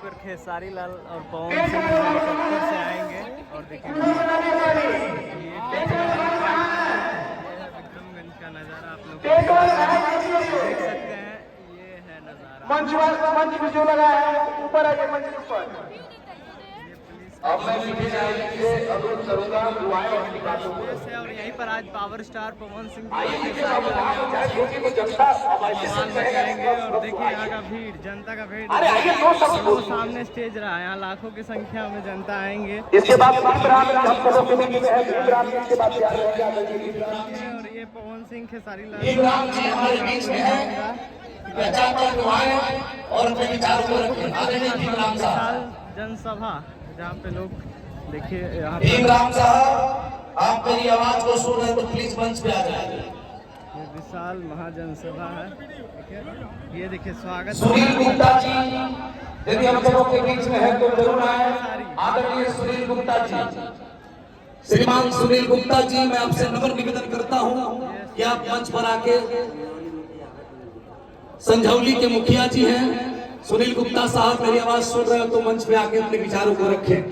पर खेसारी लाल और पवन सिंह हेलीकॉप्टर से आएंगे और देखिए विक्रमगंज का नज़ारा आप लोग देख सकते हैं। ये है नज़ारा। मंच में जो लगा है ऊपर आके मंच के ऊपर। अब मैं सीधे से अनुरोध करूंगा दुआएं और बातों को। और यहीं पर आज पावर स्टार पवन सिंह जाएंगे और देखिए यहाँ का भीड़, जनता का भीड़ वो सामने स्टेज रहा है। यहाँ लाखों की संख्या में जनता आएंगे। इसके बाद और ये पवन सिंह खेसारी लाल जनसभा जहाँ पे लोग देखिए यहाँ भीमराव साहब आप मेरी आवाज को सुन रहे हैं तो प्लीज मंच पे आ जाइए। ये विशाल महाजनसभा है। ये देखिए स्वागत सुनील गुप्ता जी यदि हम लोगों के बीच में है तो जरूर आए। आदरणीय सुनील गुप्ता जी, श्रीमान सुनील गुप्ता जी, मैं आपसे नम्र निवेदन करता हूँ कि आप मंच पर आके, संझौली के मुखिया जी हैं सुनील गुप्ता साहब, मेरी आवाज सुन रहे हो तो मंच पे आके अपने विचारों को रखें।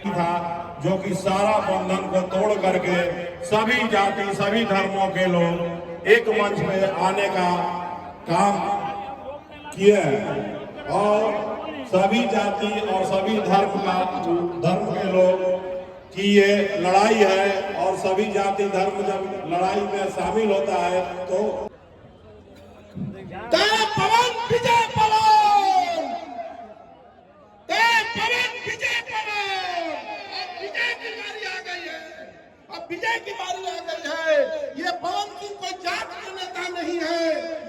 था जो कि सारा बंधन को तोड़ करके सभी जाति सभी धर्मों के लोग एक मंच में आने का काम किए और सभी जाति और सभी धर्म के लोग की ये लड़ाई है और सभी जाति धर्म जब लड़ाई में शामिल होता है तो पवन विजय पवन, विजय पवन। विजय की बारी आ गई है, अब विजय की बारी आ गई है। ये पवन सिंह कोई जात के नेता नहीं है,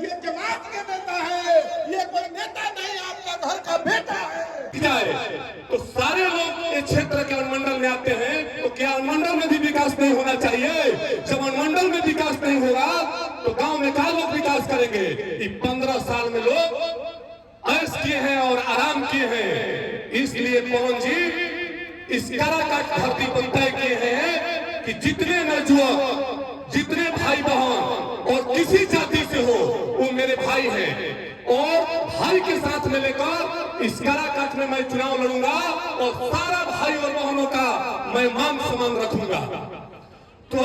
ये जमात के नेता है, ये कोई नेता नहीं, आपका घर का बेटा है। तो सारे लोग इस क्षेत्र के अनुमंडल में आते हैं तो क्या अनुमंडल में भी विकास नहीं होना चाहिए? जब अनुमंडल में विकास नहीं होगा तो गांव में क्या लोग विकास करेंगे? 15 साल में लोग ऐश किए हैं और आराम किए हैं। इसलिए पवन जी इस काराकाट धरती पर तय किए हैं कि जितने नौजवान, जितने भाई बहन और किसी जाति से हो वो मेरे भाई हैं और भाई के साथ में लेकर इस काराकाट में मैं चुनाव लड़ूंगा और सारा भाई और बहनों का मैं मान सम्मान रखूंगा। तो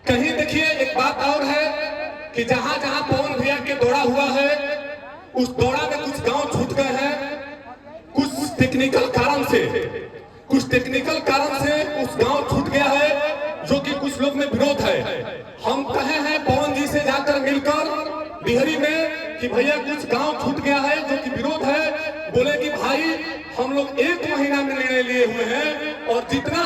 कहीं देखिए एक बात और है कि जहां जहां पवन भैया के दौड़ा हुआ है उस दौड़ा में कुछ गांव छूट गए हैं, कुछ टेक्निकल कारण से उस गांव छूट गया है जो कि कुछ लोग में विरोध है। हम कहे हैं पवन जी से जाकर मिलकर बिहरी में कि भैया कुछ गांव छूट गया है जो कि विरोध है। बोले कि भाई हम लोग 1 महीना में निर्णय लिए हुए हैं और जितना